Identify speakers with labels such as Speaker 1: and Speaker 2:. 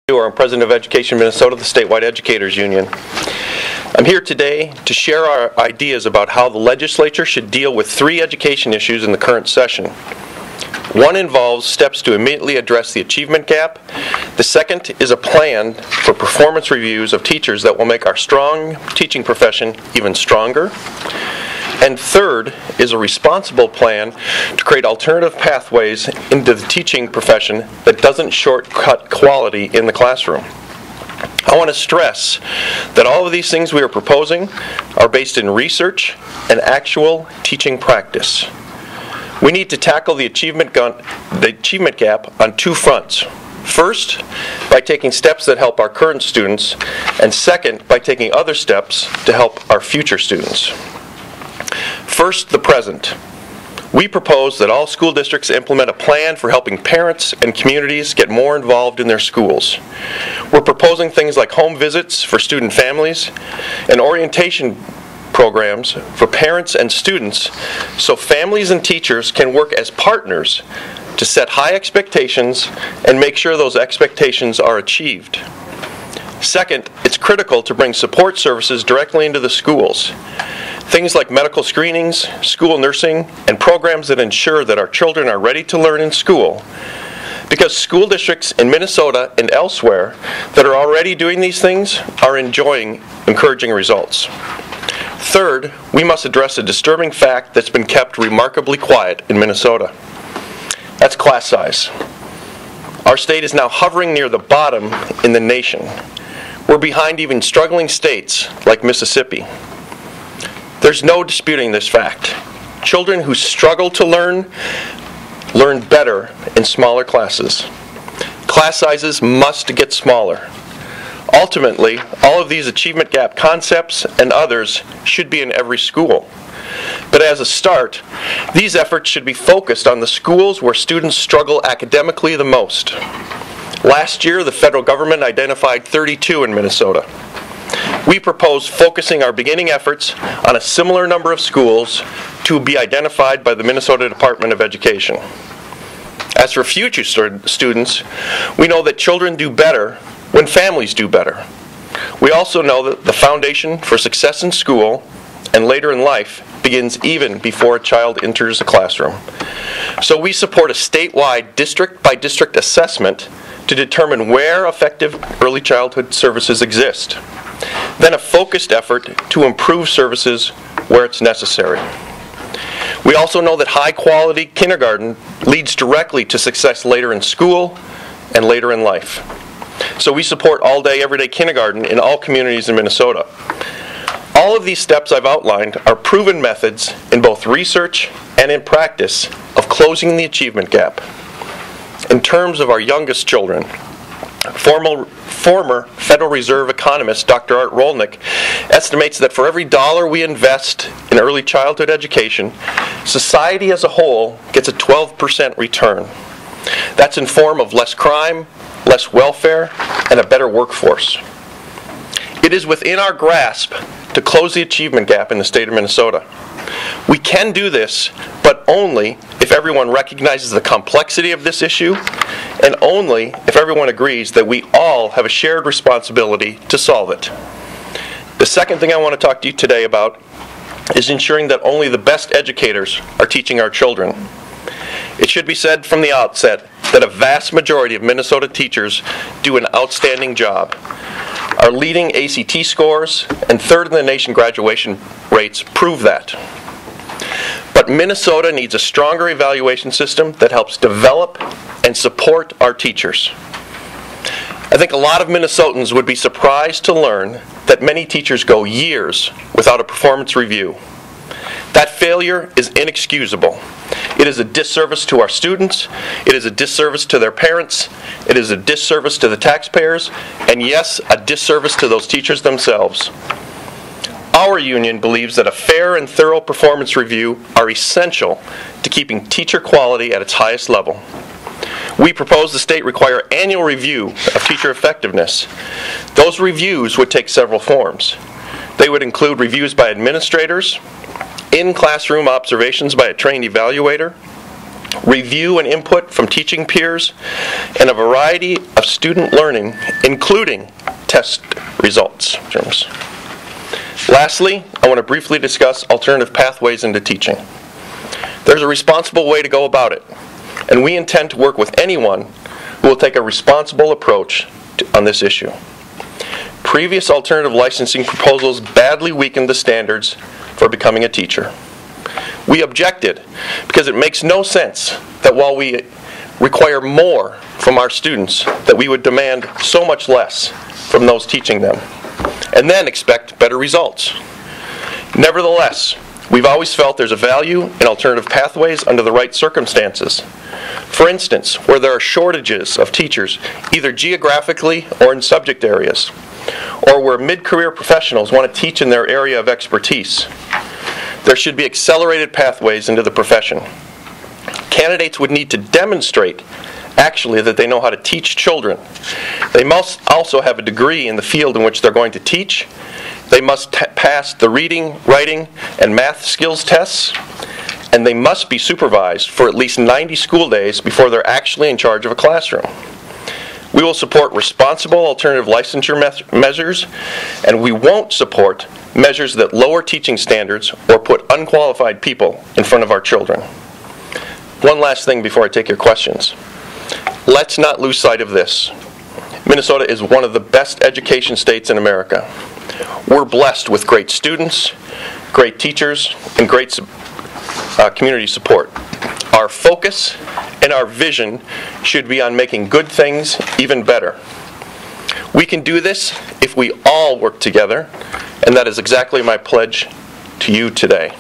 Speaker 1: I'm President of Education Minnesota, the statewide educators union. I'm here today to share our ideas about how the legislature should deal with three education issues in the current session. One involves steps to immediately address the achievement gap. The second is a plan for performance reviews of teachers that will make our strong teaching profession even stronger. And third is a responsible plan to create alternative pathways into the teaching profession that doesn't shortcut quality in the classroom. I want to stress that all of these things we are proposing are based in research and actual teaching practice. We need to tackle the achievement gap on two fronts. First, by taking steps that help our current students, and second, by taking other steps to help our future students. First, the present. We propose that all school districts implement a plan for helping parents and communities get more involved in their schools. We're proposing things like home visits for student families and orientation programs for parents and students so families and teachers can work as partners to set high expectations and make sure those expectations are achieved. Second, it's critical to bring support services directly into the schools. Things like medical screenings, school nursing, and programs that ensure that our children are ready to learn in school. Because school districts in Minnesota and elsewhere that are already doing these things are enjoying encouraging results. Third, we must address a disturbing fact that's been kept remarkably quiet in Minnesota. That's class size. Our state is now hovering near the bottom in the nation. We're behind even struggling states like Mississippi. There's no disputing this fact. Children who struggle to learn better in smaller classes. Class sizes must get smaller. Ultimately, all of these achievement gap concepts and others should be in every school. But as a start, these efforts should be focused on the schools where students struggle academically the most. Last year, the federal government identified 32 in Minnesota. We propose focusing our beginning efforts on a similar number of schools to be identified by the Minnesota Department of Education. As for future students, we know that children do better when families do better. We also know that the foundation for success in school and later in life begins even before a child enters the classroom. So we support a statewide district-by-district assessment to determine where effective early childhood services exist. Then a focused effort to improve services where it's necessary. We also know that high-quality kindergarten leads directly to success later in school and later in life. So we support all-day, everyday kindergarten in all communities in Minnesota. All of these steps I've outlined are proven methods in both research and in practice of closing the achievement gap. In terms of our youngest children, former Federal Reserve economist Dr. Art Rolnick estimates that for every dollar we invest in early childhood education, society as a whole gets a 12% return. That's in form of less crime, less welfare, and a better workforce. It is within our grasp to close the achievement gap in the state of Minnesota. We can do this, but only if everyone recognizes the complexity of this issue and only if everyone agrees that we all have a shared responsibility to solve it. The second thing I want to talk to you today about is ensuring that only the best educators are teaching our children. It should be said from the outset that a vast majority of Minnesota teachers do an outstanding job. Our leading ACT scores and third in the nation graduation rates prove that. But Minnesota needs a stronger evaluation system that helps develop and support our teachers. I think a lot of Minnesotans would be surprised to learn that many teachers go years without a performance review. That failure is inexcusable. It is a disservice to our students, it is a disservice to their parents, it is a disservice to the taxpayers, and yes, a disservice to those teachers themselves. Our union believes that a fair and thorough performance review are essential to keeping teacher quality at its highest level. We propose the state require annual review of teacher effectiveness. Those reviews would take several forms. They would include reviews by administrators, in-classroom observations by a trained evaluator, review and input from teaching peers, and a variety of student learning, including test results. Lastly, I want to briefly discuss alternative pathways into teaching. There's a responsible way to go about it, and we intend to work with anyone who will take a responsible approach on this issue. Previous alternative licensing proposals badly weakened the standards for becoming a teacher. We objected because it makes no sense that while we require more from our students, that we would demand so much less from those teaching them, and then expect better results. Nevertheless, we've always felt there's a value in alternative pathways under the right circumstances. For instance, where there are shortages of teachers, either geographically or in subject areas, or where mid-career professionals want to teach in their area of expertise. There should be accelerated pathways into the profession. Candidates would need to demonstrate, actually, that they know how to teach children. They must also have a degree in the field in which they're going to teach. They must pass the reading, writing, and math skills tests, and they must be supervised for at least 90 school days before they're actually in charge of a classroom. We will support responsible alternative licensure measures, and we won't support measures that lower teaching standards or put unqualified people in front of our children. One last thing before I take your questions. Let's not lose sight of this. Minnesota is one of the best education states in America. We're blessed with great students, great teachers, and great community support. Our focus and our vision should be on making good things even better. We can do this if we all work together, and that is exactly my pledge to you today.